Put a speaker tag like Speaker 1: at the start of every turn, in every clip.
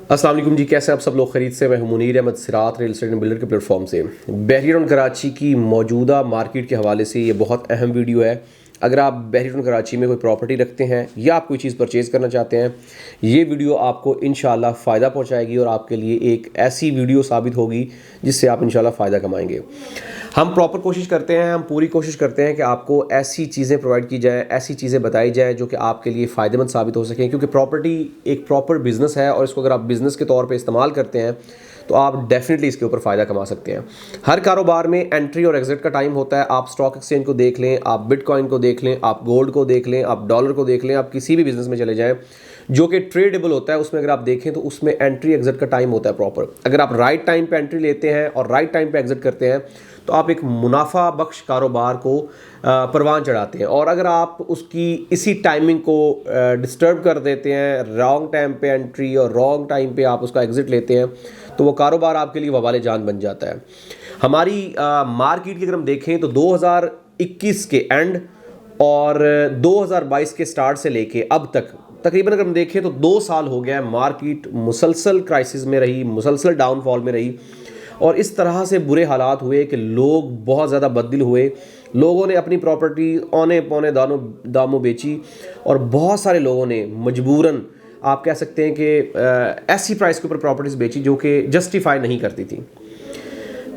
Speaker 1: अस्सलाम वालेकुम जी, कैसे आप सब लोग खरीद से। मैं हूं मुनीर अहमद सिरात रियल एस्टेट एंड बिल्डर के प्लेटफॉर्म से। बहरी टाउन कराची की मौजूदा मार्केट के हवाले से ये बहुत अहम वीडियो है। अगर आप बहरी टाउन कराची में कोई प्रॉपर्टी रखते हैं या आप कोई चीज़ परचेज़ करना चाहते हैं, ये वीडियो आपको इंशाल्लाह फ़ायदा पहुंचाएगी और आपके लिए एक ऐसी वीडियो साबित होगी जिससे आप इंशाल्लाह फ़ायदा कमाएंगे। हम प्रॉपर कोशिश करते हैं, हम पूरी कोशिश करते हैं कि आपको ऐसी चीज़ें प्रोवाइड की जाए, ऐसी चीज़ें बताई जाए जो कि आपके लिए फ़ायदेमंद साबित हो सकें, क्योंकि प्रॉपर्टी एक प्रॉपर बिज़नेस है और इसको अगर आप बिज़नेस के तौर पे इस्तेमाल करते हैं तो आप डेफिनेटली इसके ऊपर फ़ायदा कमा सकते हैं। हर कारोबार में एंट्री और एग्जिट का टाइम होता है। आप स्टॉक एक्सचेंज को देख लें, आप बिटकॉइन को देख लें, आप गोल्ड को देख लें, आप डॉलर को देख लें, आप किसी भी बिज़नेस में चले जाएँ जो कि ट्रेडेबल होता है, उसमें अगर आप देखें तो उसमें एंट्री एग्जिट का टाइम होता है प्रॉपर। अगर आप राइट टाइम पे एंट्री लेते हैं और राइट टाइम पे एग्जिट करते हैं तो आप एक मुनाफा बख्श कारोबार को परवान चढ़ाते हैं। और अगर आप उसकी इसी टाइमिंग को डिस्टर्ब कर देते हैं, रॉन्ग टाइम पे एंट्री और रॉन्ग टाइम पे आप उसका एग्जिट लेते हैं, तो वो कारोबार आपके लिए वबाले जान बन जाता है। हमारी मार्केट की अगर हम देखें तो 2021 के एंड और 2022 के स्टार्ट से लेके अब तक तकरीबन अगर हम देखें तो 2 साल हो गया है। मार्केट मुसलसल क्राइसिस में रही, मुसलसल डाउनफॉल में रही और इस तरह से बुरे हालात हुए कि लोग बहुत ज़्यादा बददिल हुए। लोगों ने अपनी प्रॉपर्टी औने पौने दामों बेची और बहुत सारे लोगों ने मजबूरन, आप कह सकते हैं कि ऐसी प्राइस के ऊपर प्रॉपर्टीज़ बेची जो कि जस्टिफाई नहीं करती थी।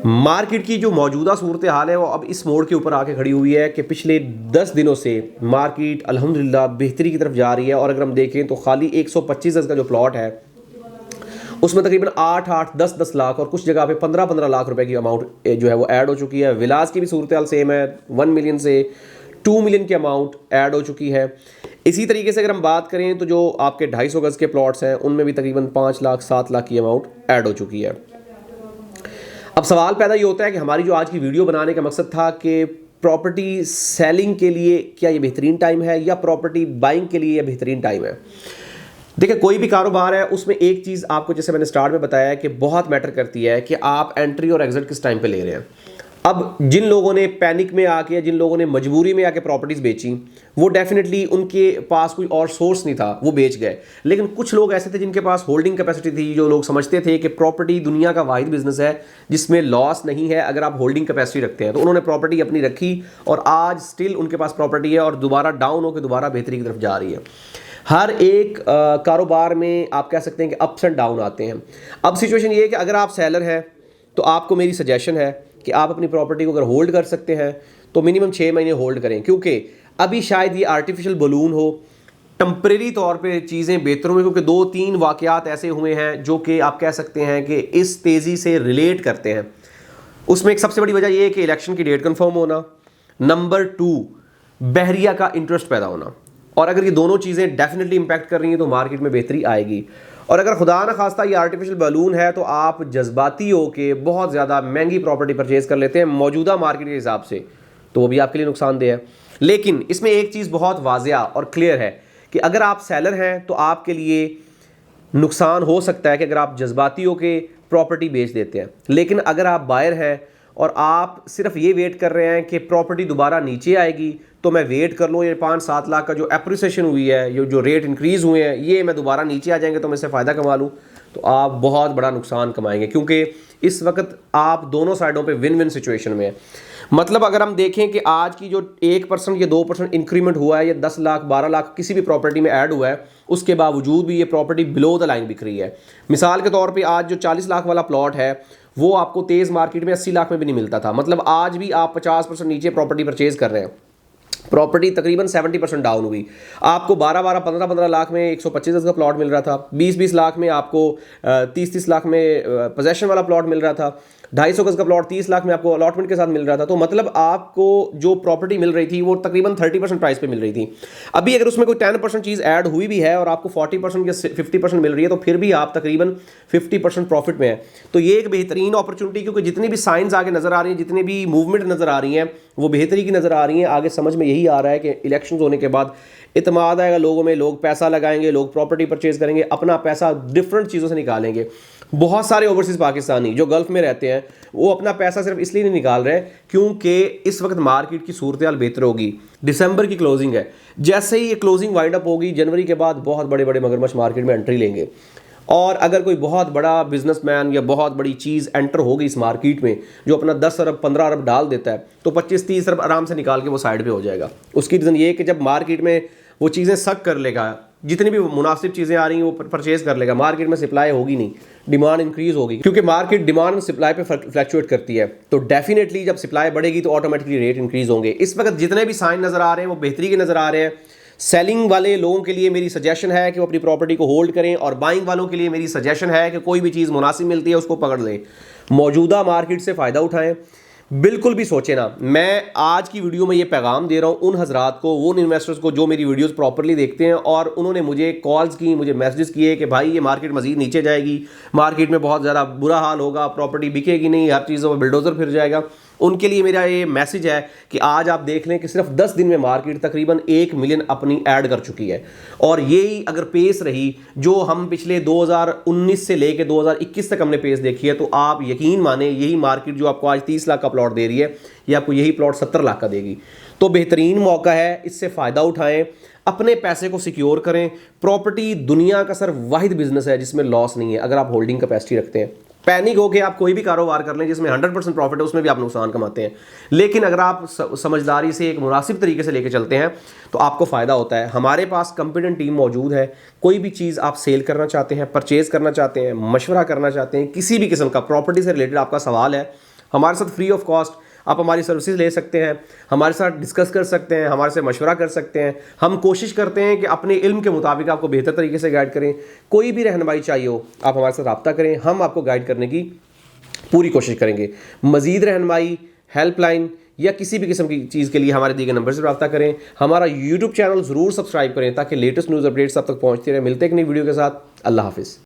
Speaker 1: मार्केट की जो मौजूदा सूरत हाल है वो अब इस मोड़ के ऊपर आके खड़ी हुई है कि पिछले 10 दिनों से मार्केट अल्हम्दुलिल्लाह बेहतरी की तरफ जा रही है। और अगर हम देखें तो खाली 125 गज का जो प्लॉट है उसमें तकरीबन 8-8, 10-10 लाख और कुछ जगह पे 15-15 लाख रुपए की अमाउंट जो है वो ऐड हो चुकी है। विलास की भी सूरत हाल सेम है, 1 मिलियन से 2 मिलियन की अमाउंट ऐड हो चुकी है। इसी तरीके से अगर हम बात करें तो जो आपके 250 गज के प्लॉट्स हैं उनमें भी तकरीबन 5 लाख 7 लाख की अमाउंट ऐड हो चुकी है। अब सवाल पैदा ये होता है कि हमारी जो आज की वीडियो बनाने का मकसद था कि प्रॉपर्टी सेलिंग के लिए क्या ये बेहतरीन टाइम है या प्रॉपर्टी बाइंग के लिए ये बेहतरीन टाइम है। देखिए, कोई भी कारोबार है उसमें एक चीज़ आपको, जैसे मैंने स्टार्ट में बताया है, कि बहुत मैटर करती है कि आप एंट्री और एग्जिट किस टाइम पे ले रहे हैं। अब जिन लोगों ने पैनिक में आके, जिन लोगों ने मजबूरी में आके प्रॉपर्टीज़ बेची, वो डेफिनेटली उनके पास कोई और सोर्स नहीं था, वो बेच गए। लेकिन कुछ लोग ऐसे थे जिनके पास होल्डिंग कैपेसिटी थी, जो लोग समझते थे कि प्रॉपर्टी दुनिया का वाहिद बिजनेस है जिसमें लॉस नहीं है अगर आप होल्डिंग कैपेसिटी रखते हैं। तो उन्होंने प्रॉपर्टी अपनी रखी और आज स्टिल उनके पास प्रॉपर्टी है और दोबारा डाउन होकर दोबारा बेहतरी की तरफ जा रही है। हर एक कारोबार में आप कह सकते हैं कि अप्स एंड डाउन आते हैं। अब सिचुएशन ये है कि अगर आप सेलर हैं तो आपको मेरी सजेशन है कि आप अपनी प्रॉपर्टी को अगर होल्ड कर सकते हैं तो मिनिमम 6 महीने होल्ड करें, क्योंकि अभी शायद ये आर्टिफिशियल बलून हो, टेम्परेरी तौर पे चीज़ें बेहतर हुई, क्योंकि 2-3 वाकयात ऐसे हुए हैं जो कि आप कह सकते हैं कि इस तेज़ी से रिलेट करते हैं। उसमें एक सबसे बड़ी वजह यह है कि इलेक्शन की डेट कन्फर्म होना, नंबर 2 बहरिया का इंटरेस्ट पैदा होना। और अगर ये दोनों चीज़ें डेफिनेटली इंपैक्ट कर रही हैं तो मार्केट में बेहतरी आएगी। और अगर खुदा न खास्ता ये आर्टिफिशियल बलून है तो आप जज्बाती हो के बहुत ज़्यादा महंगी प्रॉपर्टी परचेज कर लेते हैं मौजूदा मार्केट के हिसाब से, तो वो भी आपके लिए नुकसानदेह है। लेकिन इसमें एक चीज़ बहुत वाज़िया और क्लियर है कि अगर आप सेलर हैं तो आपके लिए नुकसान हो सकता है कि अगर आप जज्बाती हो के प्रॉपर्टी बेच देते हैं। लेकिन अगर आप बायर हैं और आप सिर्फ ये वेट कर रहे हैं कि प्रॉपर्टी दोबारा नीचे आएगी तो मैं वेट कर लूँ, ये 5-7 लाख का जो एप्रिसिएशन हुई है, ये जो रेट इंक्रीज़ हुए हैं, ये मैं दोबारा नीचे आ जाएंगे तो मैं इससे फ़ायदा कमा लूँ, तो आप बहुत बड़ा नुकसान कमाएंगे। क्योंकि इस वक्त आप दोनों साइडों पे विन विन सिचुएशन में है। मतलब अगर हम देखें कि आज की जो 1% या 2% इंक्रीमेंट हुआ है, या 10 लाख 12 लाख किसी भी प्रॉपर्टी में ऐड हुआ है, उसके बावजूद भी ये प्रॉपर्टी बिलो द लाइन बिक रही है। मिसाल के तौर पर आज जो 40 लाख वाला प्लॉट है वो आपको तेज़ मार्केट में 80 लाख में भी नहीं मिलता था। मतलब आज भी आप 50% नीचे प्रॉपर्टी परचेज कर रहे हैं। प्रॉपर्टी तकरीबन 70% डाउन हुई। आपको 12-12, 15-15 लाख में 125 गज का प्लॉट मिल रहा था, 20-20 लाख में आपको 30-30 लाख में पोजेशन वाला प्लॉट मिल रहा था, 250 गज का प्लॉट 30 लाख में आपको अलॉटमेंट के साथ मिल रहा था। तो मतलब आपको जो प्रॉपर्टी मिल रही थी वो तकरीबन 30% प्राइस पे मिल रही थी। अभी अगर उसमें कोई 10% चीज़ ऐड हुई भी है और आपको 40% या 50% मिल रही है तो फिर भी आप तकरीबन 50% प्रॉफिट में है। तो ये एक बेहतरीन अपॉर्चुनिटी, क्योंकि जितनी भी साइंस आगे नज़र आ रही हैं, जितनी भी मूवमेंट नज़र आ रही हैं, वो बेहतरी की नज़र आ रही हैं। आगे समझ में यही आ रहा है कि इलेक्शन होने के बाद इत्मीनान आएगा लोगों में, लोग पैसा लगाएंगे, लोग प्रॉपर्टी परचेज करेंगे, अपना पैसा डिफरेंट चीज़ों से निकालेंगे। बहुत सारे ओवरसीज़ पाकिस्तानी जो गल्फ में रहते हैं वो अपना पैसा सिर्फ इसलिए नहीं निकाल रहे क्योंकि इस वक्त मार्केट की सूरत हाल बेहतर होगी। दिसंबर की क्लोजिंग है, जैसे ही ये क्लोजिंग वाइंड अप होगी जनवरी के बाद बहुत बड़े बड़े मगरमच्छ मार्केट में एंट्री लेंगे। और अगर कोई बहुत बड़ा बिजनेसमैन या बहुत बड़ी चीज़ एंटर हो गई इस मार्केट में जो अपना 10 अरब 15 अरब डाल देता है, तो 25-30 अरब आराम से निकाल के वो साइड पे हो जाएगा। उसकी रीज़न ये है कि जब मार्केट में वो चीज़ें सक कर लेगा, जितनी भी मुनासिब चीज़ें आ रही हैं वो परचेज कर लेगा, मार्केट में सप्लाई होगी नहीं, डिमांड इंक्रीज होगी, क्योंकि मार्केट डिमांड और सप्लाई पे फ्लक्चुएट करती है। तो डेफिनेटली जब सप्लाई बढ़ेगी तो ऑटोमेटिकली रेट इंक्रीज होंगे। इस वक्त जितने भी साइन नज़र आ रहे हैं वो बेहतरी के नज़र आ रहे हैं। सेलिंग वाले लोगों के लिए मेरी सजेशन है कि वो अपनी प्रॉपर्टी को होल्ड करें, और बाइंग वालों के लिए मेरी सजेशन है कि कोई भी चीज़ मुनासिब मिलती है उसको पकड़ लें, मौजूदा मार्केट से फ़ायदा उठाएं। बिल्कुल भी सोचे ना, मैं आज की वीडियो में ये पैगाम दे रहा हूँ उन हजरात को, उन इन्वेस्टर्स को जो मेरी वीडियोस प्रॉपरली देखते हैं और उन्होंने मुझे कॉल्स की, मुझे मैसेजेस किए कि भाई ये मार्केट मजीद नीचे जाएगी, मार्केट में बहुत ज़्यादा बुरा हाल होगा, प्रॉपर्टी बिकेगी नहीं, हर चीज़ों में बिल्डोजर फिर जाएगा। उनके लिए मेरा ये मैसेज है कि आज आप देख लें कि सिर्फ 10 दिन में मार्केट तकरीबन 1 मिलियन अपनी ऐड कर चुकी है, और यही अगर पेस रही जो हम पिछले 2019 से लेके 2021 तक हमने पेस देखी है, तो आप यकीन माने यही मार्केट जो आपको आज 30 लाख का प्लॉट दे रही है, ये आपको यही प्लॉट 70 लाख का देगी। तो बेहतरीन मौका है, इससे फ़ायदा उठाएं, अपने पैसे को सिक्योर करें। प्रॉपर्टी दुनिया का सिर्फ वाहिद बिजनेस है जिसमें लॉस नहीं है अगर आप होल्डिंग कैपेसिटी रखते हैं। पैनिक होके आप कोई भी कारोबार कर लें जिसमें 100% प्रॉफिट है, उसमें भी आप नुकसान कमाते हैं, लेकिन अगर आप समझदारी से एक मुनासिब तरीके से लेके चलते हैं तो आपको फ़ायदा होता है। हमारे पास कॉम्पिटेंट टीम मौजूद है। कोई भी चीज़ आप सेल करना चाहते हैं, परचेज़ करना चाहते हैं, मशवरा करना चाहते हैं, किसी भी किस्म का प्रॉपर्टी से रिलेटेड आपका सवाल है, हमारे साथ फ्री ऑफ कॉस्ट आप हमारी सर्विसेज ले सकते हैं, हमारे साथ डिस्कस कर सकते हैं, हमारे से मशवरा कर सकते हैं। हम कोशिश करते हैं कि अपने इल्म के मुताबिक आपको बेहतर तरीके से गाइड करें। कोई भी रहनुमाई चाहिए हो आप हमारे साथ रब्ता करें, हम आपको गाइड करने की पूरी कोशिश करेंगे। मज़ीद रहनुमाई, हेल्पलाइन या किसी भी किस्म की चीज़ के लिए हमारे दिए गए नंबर से रब्ता करें। हमारा यूट्यूब चैनल ज़रूर सब्सक्राइब करें ताकि लेटेस्ट न्यूज़ अपडेट्स आप तक पहुँचती रहे। मिलते हैं एक नई वीडियो के साथ। अल्लाह हाफिज़।